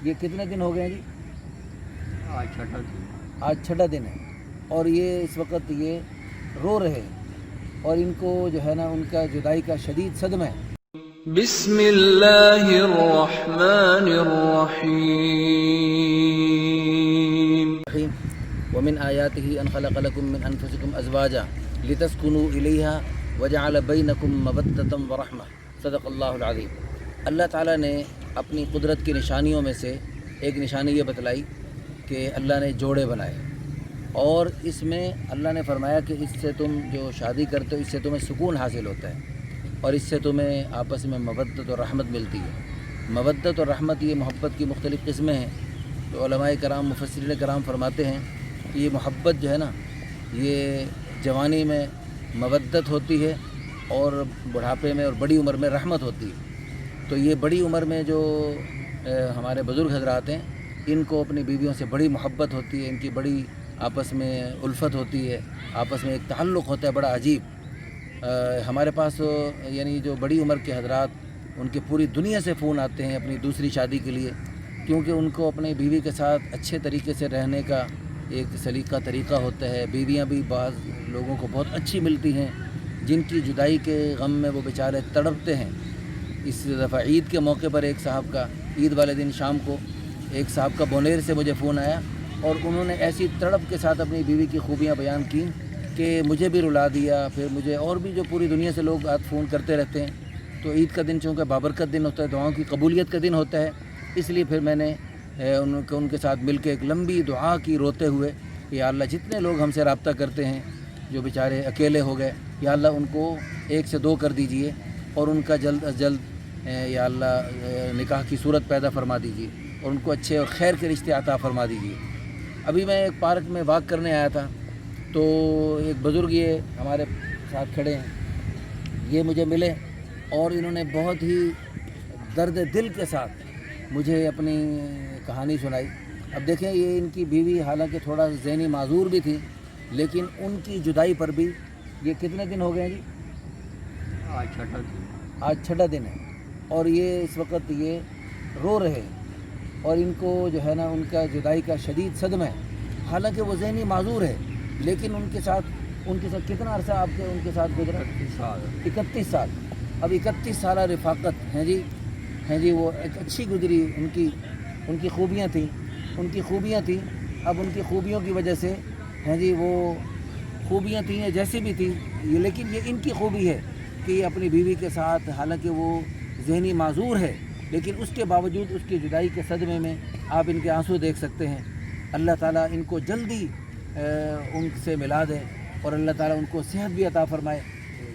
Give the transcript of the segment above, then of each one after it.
یہ کتنے دن ہو گئے ہیں جی؟ آج چھٹا دن۔ آج چھٹا دن ہے، اور یہ اس وقت یہ رو رہے ہیں، اور ان کو جو ہے نا ان کا جدائی کا شدید صدمہ ہے۔ بسم اللہ الرحمن الرحیم۔ ومن آیاتہ ان خلق لکم من انفسکم ازواجا لتسکنوا الیہا وجعل بینکم مودۃ ورحمہ، صدق اللہ العظیم۔ اللہ تعالیٰ نے اپنی قدرت کی نشانیوں میں سے ایک نشانی یہ بتلائی کہ اللہ نے جوڑے بنائے، اور اس میں اللہ نے فرمایا کہ اس سے تم جو شادی کرتے ہو اس سے تمہیں سکون حاصل ہوتا ہے، اور اس سے تمہیں آپس میں مودت اور رحمت ملتی ہے۔ مودت اور رحمت یہ محبت کی مختلف قسمیں ہیں، تو علماء کرام مفسرین کرام فرماتے ہیں کہ یہ محبت جو ہے نا یہ جوانی میں مودت ہوتی ہے، اور بڑھاپے میں اور بڑی عمر میں رحمت ہوتی ہے۔ تو یہ بڑی عمر میں جو ہمارے بزرگ حضرات ہیں ان کو اپنی بیویوں سے بڑی محبت ہوتی ہے، ان کی بڑی آپس میں الفت ہوتی ہے، آپس میں ایک تعلق ہوتا ہے بڑا عجیب۔ ہمارے پاس یعنی جو بڑی عمر کے حضرات ان کے پوری دنیا سے فون آتے ہیں اپنی دوسری شادی کے لیے، کیونکہ ان کو اپنی بیوی کے ساتھ اچھے طریقے سے رہنے کا ایک سلیقہ طریقہ ہوتا ہے۔ بیویاں بھی بعض لوگوں کو بہت اچھی ملتی ہیں، جن کی جدائی کے غم میں وہ بیچارے تڑپتے ہیں۔ اس دفعہ عید کے موقع پر ایک صاحب کا عید والے دن شام کو ایک صاحب کا بونیر سے مجھے فون آیا، اور انہوں نے ایسی تڑپ کے ساتھ اپنی بیوی کی خوبیاں بیان کیں کہ مجھے بھی رلا دیا۔ پھر مجھے اور بھی جو پوری دنیا سے لوگ آج فون کرتے رہتے ہیں، تو عید کا دن چونکہ بابرکت دن ہوتا ہے، دعاؤں کی قبولیت کا دن ہوتا ہے، اس لیے پھر میں نے ان کے ساتھ مل کے ایک لمبی دعا کی روتے ہوئے کہ یا اللہ جتنے لوگ ہم سے رابطہ کرتے ہیں جو بیچارے اکیلے ہو گئے، یا اللہ ان کو 1 سے 2 کر دیجئے، اور ان کا جلد از جلد یا اللہ نکاح کی صورت پیدا فرما دیجیے، اور ان کو اچھے اور خیر کے رشتے عطا فرما دیجیے۔ ابھی میں ایک پارک میں واک کرنے آیا تھا، تو ایک بزرگ یہ ہمارے ساتھ کھڑے ہیں، یہ مجھے ملے، اور انہوں نے بہت ہی درد دل کے ساتھ مجھے اپنی کہانی سنائی۔ اب دیکھیں یہ ان کی بیوی حالانکہ تھوڑا ذہنی معذور بھی تھی، لیکن ان کی جدائی پر بھی یہ کتنے دن ہو گئے ہیں جی؟ آج چھٹا دن۔ آج چھٹا دن ہے، اور یہ اس وقت یہ رو رہے ہیں، اور ان کو جو ہے نا ان کا جدائی کا شدید صدمہ ہے۔ حالانکہ وہ ذہنی معذور ہے، لیکن ان کے ساتھ کتنا عرصہ آپ کے ان کے ساتھ گزرا؟ 31 سال۔ 31 سال۔ اب 31 سالہ رفاقت ہیں جی وہ ایک اچھی گزری، ان کی خوبیاں تھیں، اب ان کی خوبیوں کی وجہ سے ہیں جی وہ خوبیاں تھیں یا جیسی بھی تھیں، لیکن یہ ان کی خوبی ہے کہ یہ اپنی بیوی کے ساتھ، حالانکہ وہ ذہنی معذور ہے، لیکن اس کے باوجود اس کی جدائی کے صدمے میں آپ ان کے آنسو دیکھ سکتے ہیں۔ اللہ تعالیٰ ان کو جلدی ان سے ملا دے، اور اللہ تعالیٰ ان کو صحت بھی عطا فرمائے۔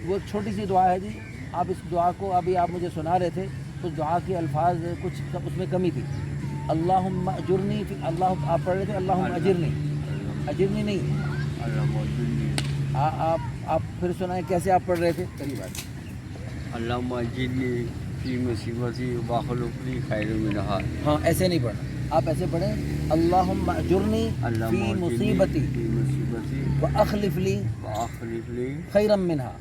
وہ ایک چھوٹی سی دعا ہے جی، آپ اس دعا کو ابھی آپ مجھے سنا رہے تھے، اس دعا کے الفاظ کچھ اس میں کمی تھی۔ اللہم اجرنی فی، اللہ آپ پڑھ رہے تھے اللہم اجرنی نہیں، آپ پھر سنائیں کیسے آپ پڑھ رہے تھے؟ قریب آئے۔ اللہم اجرنی فی مصیبتی واخلف لی خیر منہا۔ ہاں ایسے نہیں پڑھنا، آپ ایسے پڑھیں اللہم اجرنی فی مصیبتی واخلف لی خیرا منہا۔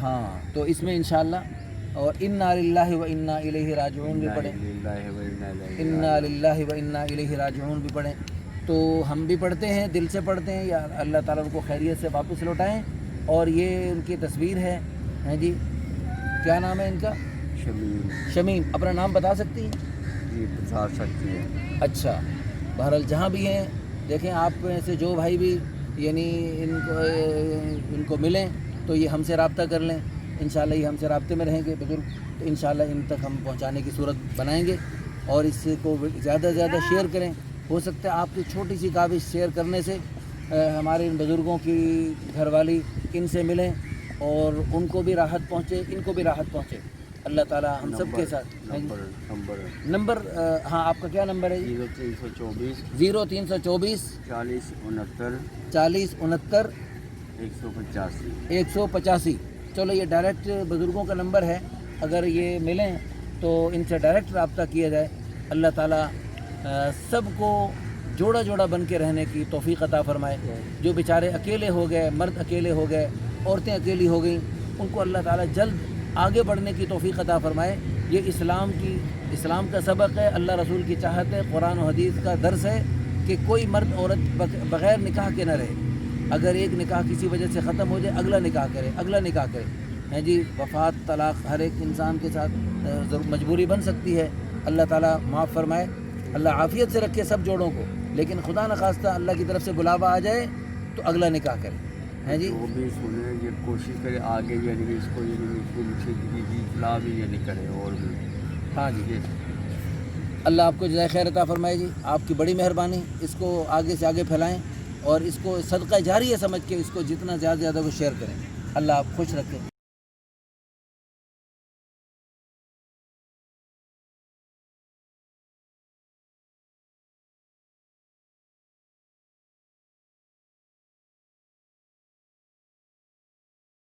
ہاں تو اس میں انشاءاللہ، اور انا للہ و انا الیہ راجعون بھی پڑھیں، انا للہ و انا الیہ راجعون بھی پڑھیں، تو ہم بھی پڑھتے ہیں، دل سے پڑھتے ہیں، یا اللہ تعالیٰ ان کو خیریت سے واپس لوٹائیں۔ اور یہ ان کی تصویر ہے جی، کیا نام ہے ان کا؟ شمیم۔ اپنا نام بتا سکتی ہیں؟ جی بتا سکتی ہے۔ اچھا، بہرحال جہاں بھی ہیں دیکھیں، آپ میں سے جو بھائی بھی یعنی ان کو ملیں تو یہ ہم سے رابطہ کر لیں، انشاءاللہ یہ ہم سے رابطے میں رہیں گے بزرگ، تو انشاءاللہ ان تک ہم پہنچانے کی صورت بنائیں گے، اور اس کو زیادہ سے زیادہ شیئر کریں۔ ہو سکتا ہے آپ کی چھوٹی سی کاوش شیئر کرنے سے ہمارے ان بزرگوں کی گھر والی ان سے ملیں، اور ان کو بھی راحت پہنچے، ان کو بھی راحت پہنچے۔ اللہ تعالیٰ ہم سب کے ساتھ۔ نمبر ہاں آپ کا کیا نمبر ہے؟ 0324 0324 40 69 40 69 185۔ 185۔ چلو یہ ڈائریکٹ بزرگوں کا نمبر ہے، اگر یہ ملیں تو ان سے ڈائریکٹ رابطہ کیا جائے۔ اللہ تعالیٰ سب کو جوڑا جوڑا بن کے رہنے کی توفیق عطا فرمائے۔ جو بیچارے اکیلے ہو گئے، مرد اکیلے ہو گئے، عورتیں اکیلی ہو گئیں، ان کو اللہ تعالیٰ جلد آگے بڑھنے کی توفیق عطا فرمائے، یہ اسلام کا سبق ہے، اللہ رسول کی چاہت ہے، قرآن و حدیث کا درس ہے کہ کوئی مرد عورت بغیر نکاح کے نہ رہے. اگر ایک نکاح کسی وجہ سے ختم ہو جائے اگلا نکاح کرے. ہیں جی، وفات طلاق ہر ایک انسان کے ساتھ مجبوری بن سکتی ہے. اللہ تعالیٰ معاف فرمائے، اللہ عافیت سے رکھے سب جوڑوں کو، لیکن خدا نخواستہ اللہ کی طرف سے بلاوا آ جائے تو اگلا نکاح کرے. ہیں جی، وہ بھی سنے یہ کوشش کرے آگے، یعنی کہ اس کو اطلاع بھی یعنی کرے. اور بھی ہاں جی، اللہ آپ کو جزائے خیر عطا فرمائے جی. آپ کی بڑی مہربانی، اس کو آگے سے آگے پھیلائیں اور اس کو صدقہ جاریہ سمجھ کے اس کو جتنا زیادہ کو شیئر کریں. اللہ آپ خوش رکھے.